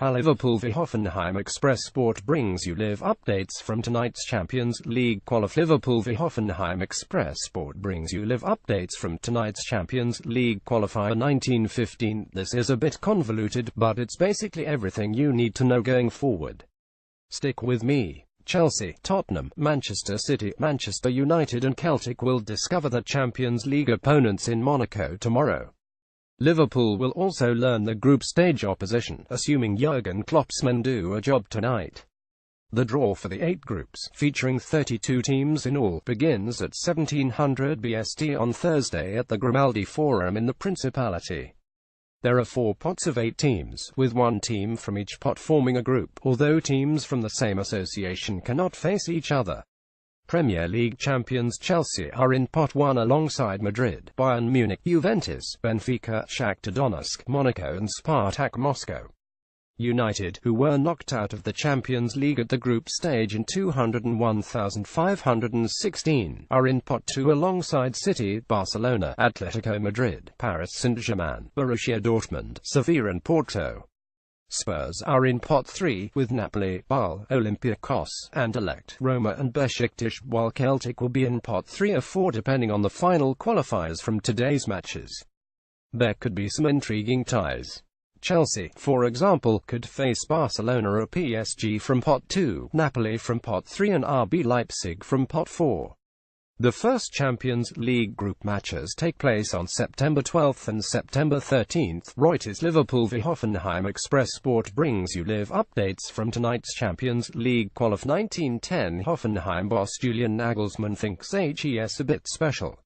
Liverpool v Hoffenheim. Express Sport brings you live updates from tonight's Champions League qualif. Liverpool v Hoffenheim. Express Sport brings you live updates from tonight's Champions League qualifier 1915. This is a bit convoluted, but it's basically everything you need to know going forward. Stick with me. Chelsea, Tottenham, Manchester City, Manchester United and Celtic will discover their Champions League opponents in Monaco tomorrow. Liverpool will also learn the group stage opposition, assuming Jurgen Klopp's men do a job tonight. The draw for the 8 groups, featuring 32 teams in all, begins at 1700 BST on Thursday at the Grimaldi Forum in the Principality. There are 4 pots of 8 teams, with 1 team from each pot forming a group, although teams from the same association cannot face each other. Premier League champions Chelsea are in Pot 1 alongside Madrid, Bayern Munich, Juventus, Benfica, Shakhtar Donetsk, Monaco and Spartak Moscow. United, who were knocked out of the Champions League at the group stage in 2001-2016, are in Pot 2 alongside City, Barcelona, Atletico Madrid, Paris Saint-Germain, Borussia Dortmund, Sevilla and Porto. Spurs are in Pot 3, with Napoli, Bâle, Olympiacos, Anderlecht, Roma and Besiktas, while Celtic will be in Pot 3 or 4 depending on the final qualifiers from today's matches. There could be some intriguing ties. Chelsea, for example, could face Barcelona or PSG from Pot 2, Napoli from Pot 3 and RB Leipzig from Pot 4. The first Champions League group matches take place on September 12 and September 13. Reuters. Liverpool v Hoffenheim. Express Sport brings you live updates from tonight's Champions League qualif. 1910 Hoffenheim boss Julian Nagelsmann thinks HES a bit special.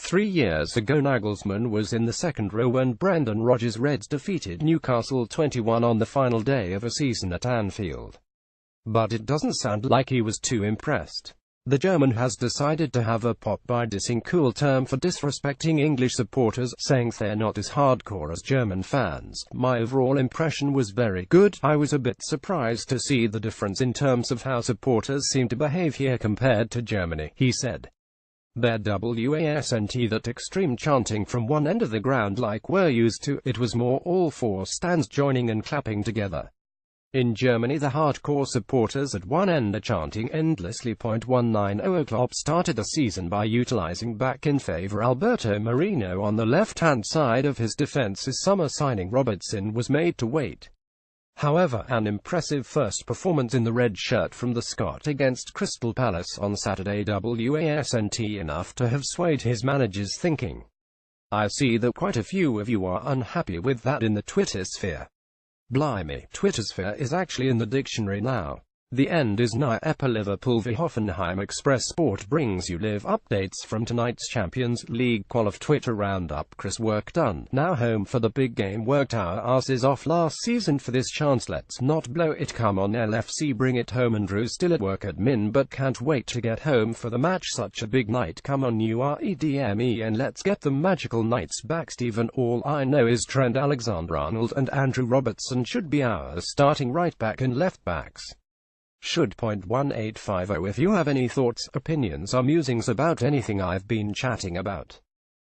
3 years ago Nagelsmann was in the second row when Brendan Rodgers' Reds defeated Newcastle 21 on the final day of a season at Anfield. But it doesn't sound like he was too impressed. The German has decided to have a pop by dissing cool term for disrespecting English supporters, saying they're not as hardcore as German fans. My overall impression was very good. I was a bit surprised to see the difference in terms of how supporters seem to behave here compared to Germany, he said. There wasn't that extreme chanting from one end of the ground like we're used to, it was more all 4 stands joining and clapping together. In Germany the hardcore supporters at one end are chanting endlessly. 190 Klopp started the season by utilizing back in favor Alberto Moreno on the left-hand side of his defense as summer signing Robertson was made to wait. However, an impressive first performance in the red shirt from the Scot against Crystal Palace on Saturday wasn't enough to have swayed his manager's thinking. I see that quite a few of you are unhappy with that in the Twitter sphere. Blimey, Twittersphere is actually in the dictionary now. The end is nigh. Liverpool v Hoffenheim. Express Sport brings you live updates from tonight's Champions League qualif. Twitter roundup. Chris work done. Now home for the big game. Worked our asses off last season for this chance. Let's not blow it. Come on LFC, bring it home. Andrew still at work admin but can't wait to get home for the match. Such a big night. Come on UREDME and let's get the magical Knights back. Steven, all I know is Trent Alexander-Arnold and Andrew Robertson should be our starting right back and left backs. Should. 1850. If you have any thoughts, opinions or musings about anything I've been chatting about,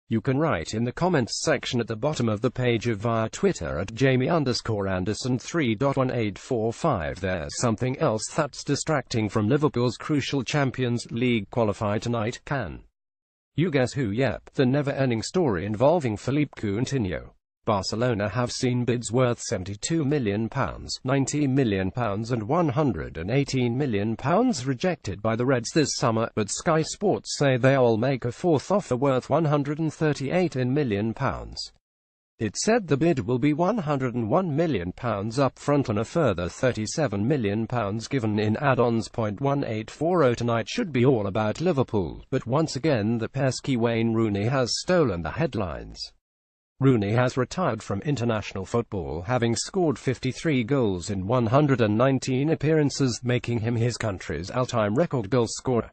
you can write in the comments section at the bottom of the page or via Twitter at Jamie_Anderson 3.1845. There's something else that's distracting from Liverpool's crucial Champions League qualifier tonight. Can you guess who? Yep, the never-ending story involving Philippe Coutinho. Barcelona have seen bids worth £72 million, £90 million and £118 million rejected by the Reds this summer, but Sky Sports say they'll make a fourth offer worth £138 million. It said the bid will be £101 million up front and a further £37 million given in add-ons. 1840 tonight should be all about Liverpool, but once again the pesky Wayne Rooney has stolen the headlines. Rooney has retired from international football, having scored 53 goals in 119 appearances, making him his country's all-time record goal scorer.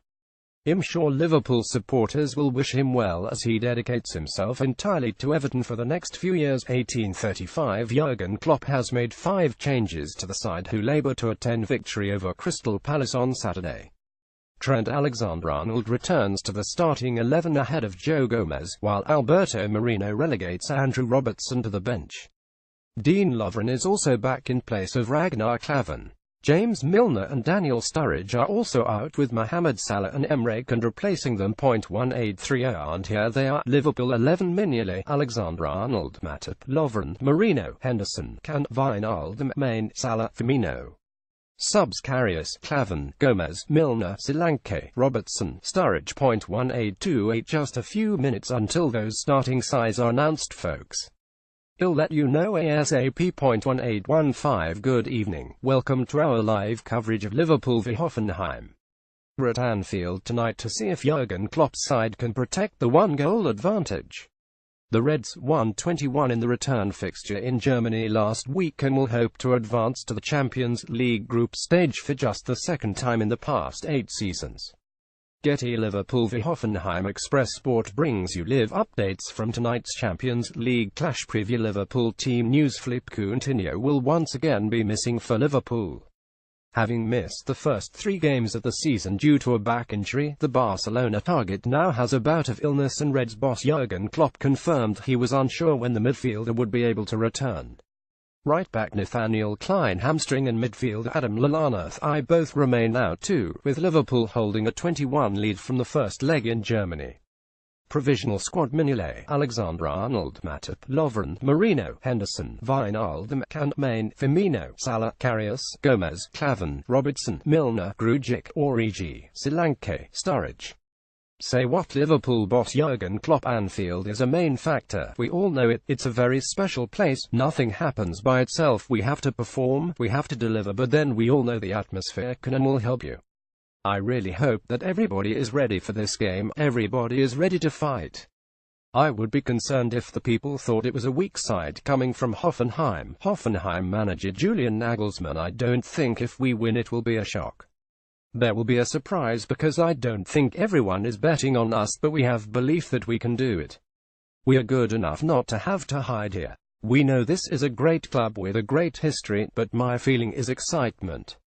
I'm sure Liverpool supporters will wish him well as he dedicates himself entirely to Everton for the next few years. 1835 Jurgen Klopp has made 5 changes to the side who labour to a 10 victory over Crystal Palace on Saturday. Trent Alexander-Arnold returns to the starting 11 ahead of Joe Gomez, while Alberto Moreno relegates Andrew Robertson to the bench. Dean Lovren is also back in place of Ragnar Klavan. James Milner and Daniel Sturridge are also out with Mohamed Salah and Emre Can replacing them. 1830 and here they are: Liverpool 11 Mignolet, Alexander-Arnold, Matip, Lovren, Marino, Henderson, Can, Wijnaldum, Mane, Salah, Firmino. Subs: Karius, Klavan, Gomez, Milner, Solanke, Robertson, Sturridge. 1828 Just a few minutes until those starting sides are announced, folks. I'll let you know ASAP. 1815 Good evening. Welcome to our live coverage of Liverpool v Hoffenheim. We're at Anfield tonight to see if Jurgen Klopp's side can protect the one-goal advantage. The Reds won 21 in the return fixture in Germany last week and will hope to advance to the Champions League group stage for just the second time in the past 8 seasons. Getty Liverpool v Hoffenheim Express Sport brings you live updates from tonight's Champions League clash preview. Liverpool team news: Philippe Coutinho will once again be missing for Liverpool. Having missed the first 3 games of the season due to a back injury, the Barcelona target now has a bout of illness, and Reds boss Jurgen Klopp confirmed he was unsure when the midfielder would be able to return. Right-back Nathaniel Klein hamstring and midfielder Adam Lallana thigh both remain out too, with Liverpool holding a 21 lead from the first leg in Germany. Provisional squad: Mignolet, Alexander-Arnold, Matip, Lovren, Marino, Henderson, Wijnaldum, Can, Mane, Firmino, Salah, Karius, Gomez, Klavan, Robertson, Milner, Grujic, Origi, Solanke, Sturridge. Say what? Liverpool boss Jurgen Klopp. Anfield is a main factor. We all know it. It's a very special place. Nothing happens by itself. We have to perform, we have to deliver, but then we all know the atmosphere can and will help you. I really hope that everybody is ready for this game. Everybody is ready to fight. I would be concerned if the people thought it was a weak side coming from Hoffenheim. Hoffenheim manager Julian Nagelsmann: I don't think if we win it will be a shock. There will be a surprise because I don't think everyone is betting on us, but we have belief that we can do it. We are good enough not to have to hide here. We know this is a great club with a great history, but my feeling is excitement.